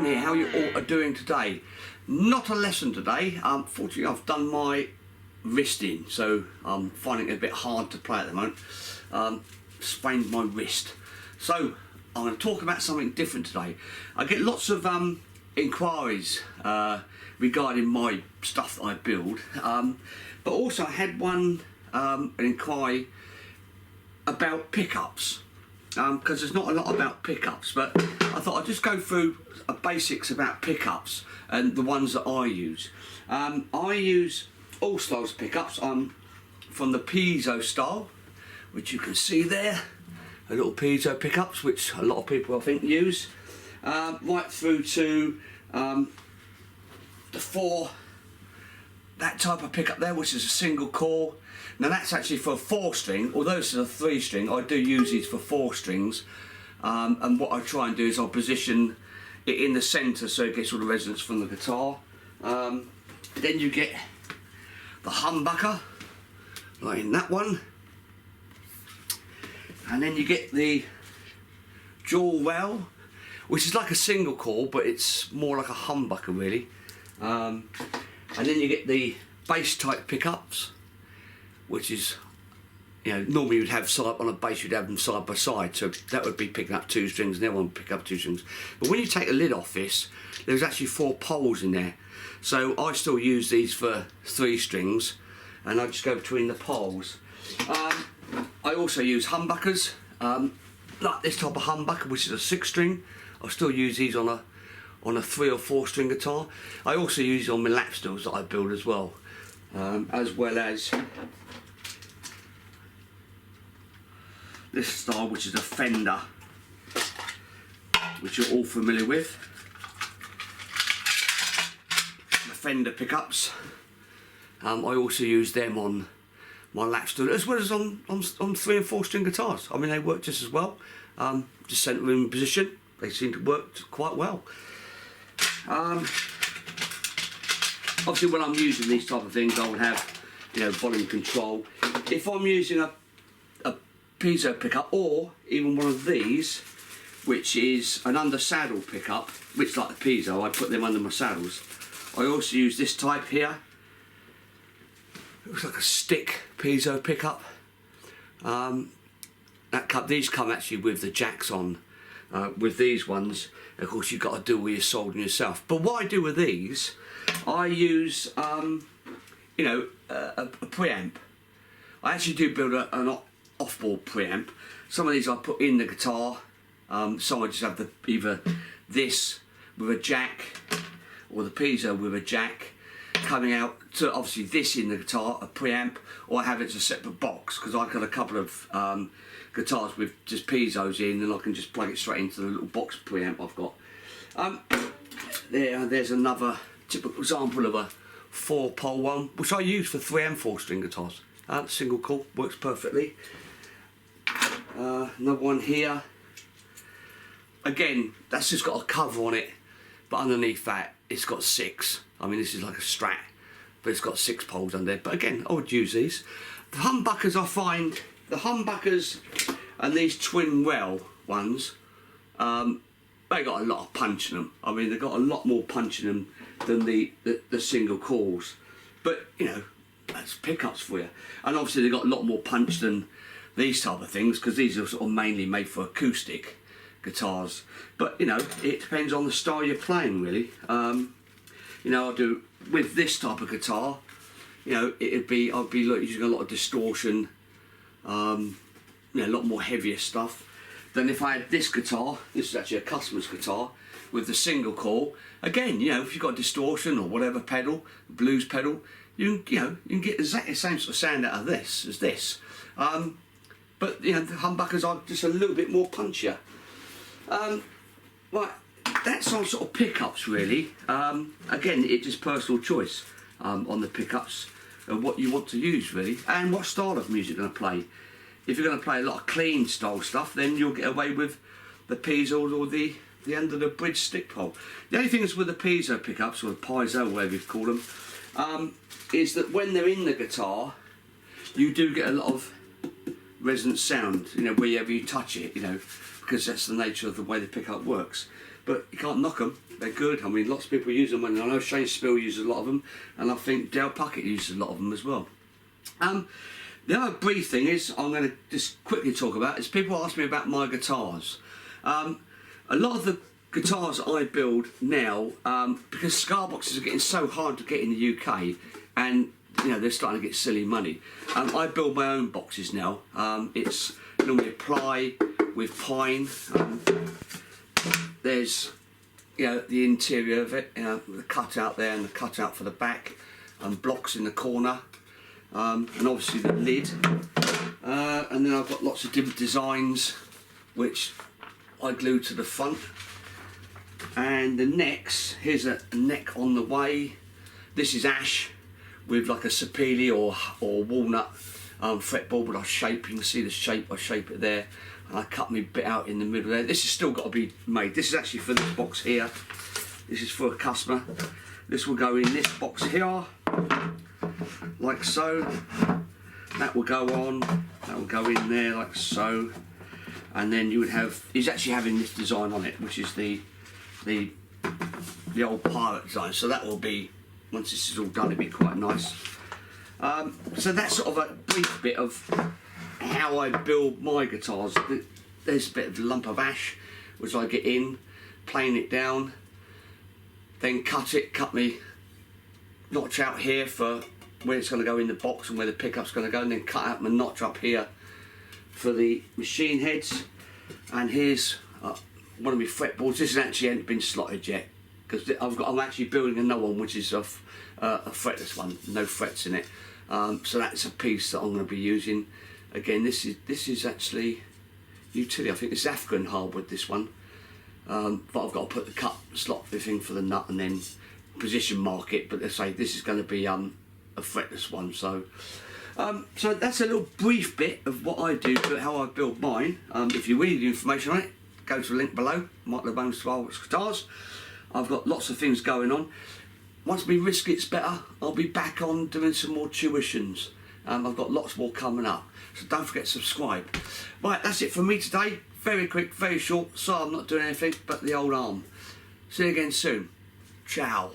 here. How you all are doing today? Not a lesson today. Fortunately, I've done my wristing, so I'm finding it a bit hard to play at the moment. Sprained my wrist. So I'm going to talk about something different today. I get lots of inquiries regarding my stuff that I build, but also I had an inquiry about pickups. Because there's not a lot about pickups, but I thought I'd just go through basics about pickups and the ones that I use. I use all styles of pickups. I'm from the piezo style, which you can see there, a little piezo pickups, which a lot of people I think use, right through to the four, that type of pickup there, which is a single core. Now that's actually for a 4-string, although this is a 3-string, I do use these for 4 strings. And what I try and do is I'll position it in the centre so it gets all the resonance from the guitar. Then you get the humbucker, like in that one. And then you get the dual well, which is like a single core, but it's more like a humbucker really. And then you get the bass type pickups, which is, you know, normally you'd have on a bass you'd have them side by side, so that would be picking up 2 strings and the other one would pick up 2 strings. But when you take the lid off this, there's actually 4 poles in there, so I still use these for 3 strings and I just go between the poles. I also use humbuckers, like this type of humbucker, which is a 6-string. I still use these on a 3 or 4 string guitar. I also use it on my lap stills that I build as well as this style, which is a Fender, which you're all familiar with. The Fender Pickups. I also use them on my lap stool as well as on 3 and 4 string guitars. I mean, they work just as well. Just set them in position. They seem to work quite well. Obviously, when I'm using these type of things, I would have, you know, volume control. If I'm using a piezo pickup, or even one of these, which is an under saddle pickup, which like the piezo, I put them under my saddles. I also use this type here. It looks like a stick piezo pickup. These come actually with the jacks on. With these ones, of course, you've got to do all your soldering yourself. But what I do with these, I use, you know, a preamp. I actually do build an off-board preamp. Some of these I put in the guitar. Some I just have either this with a jack or the piezo with a jack coming out to obviously this in the guitar, a preamp, or I have it as a separate box because I've got a couple of guitars with just piezos in, and I can just plug it straight into the little box preamp I've got. There's another typical example of a 4-pole one, which I use for 3 and 4 string guitars. Single core works perfectly. Another one here. Again, that's just got a cover on it, but underneath that it's got 6. I mean, this is like a Strat, but it's got 6 poles under there. But again, I would use these. The humbuckers, I find the humbuckers and these twin well ones, they got a lot of punch in them. I mean, they've got a lot more punch in them than the single cores. But you know, that's pickups for you. And obviously they've got a lot more punch than these type of things, because these are sort of mainly made for acoustic guitars. But you know, it depends on the style you're playing really. You know, I do with this type of guitar, you know, I'd be using a lot of distortion, you know, a lot more heavier stuff than if I had this guitar. This is actually a customer's guitar with the single core. Again, you know, if you've got distortion or whatever pedal, blues pedal, you can get exactly the same sort of sound out of this as this. But you know, the humbuckers are just a little bit more punchier. Right, that's on sort of pickups really. Again, it's just personal choice on the pickups and what you want to use really, and what style of music you're going to play. If you're going to play a lot of clean style stuff, then you'll get away with the piezos or the end of the bridge stick pole. The only thing is with the piezo pickups, or the piezo, whatever you call them, is that when they're in the guitar, you do get a lot of resonant sound, you know, wherever you touch it, you know, because that's the nature of the way the pickup works. but you can't knock them. They're good. I mean, lots of people use them, and I know Shane Spill uses a lot of them, and I think Dale Puckett uses a lot of them as well. The other brief thing is, I'm going to just quickly talk about, is people ask me about my guitars. A lot of the guitars I build now, because cigar boxes are getting so hard to get in the UK, and you know, they're starting to get silly money. I build my own boxes now. It's normally a ply with pine. There's, you know, the interior of it, you know, the cutout there and the cutout for the back, and blocks in the corner, and obviously the lid. And then I've got lots of different designs which I glue to the front. And the necks, here's a neck on the way. This is ash with like a sapele or walnut fretboard, but I shape, you can see the shape, I shape it there. And I cut my bit out in the middle there. This has still got to be made. This is actually for this box here. This is for a customer. This will go in this box here, like so. That will go on, that will go in there like so. And then you would have, he's actually having this design on it, which is the old pirate design. So that will be, once this is all done, it'll be quite nice. So that's sort of a brief bit of how I build my guitars. There's a bit of a lump of ash which I get in, plane it down, then cut me notch out here for where it's going to go in the box and where the pickup's going to go, and then cut out my notch up here for the machine heads. And here's one of my fretboards. This actually hasn't been slotted yet, because I'm actually building another one which is a fretless one, no frets in it. So that's a piece that I'm going to be using. Again, this is actually utility. I think it's African hardwood, this one. But I've got to put the cut slot thing for the nut and then position mark it. But they say this is going to be a fretless one. So so that's a little brief bit of what I do, how I build mine. If you really need information on it, go to the link below, Marc Lebone Cigar Box Guitars. I've got lots of things going on. Once my wrist gets better, I'll be back on doing some more tuitions. I've got lots more coming up, so don't forget to subscribe. Right, that's it from me today. Very quick, very short. Sorry I'm not doing anything but the old arm. See you again soon. Ciao.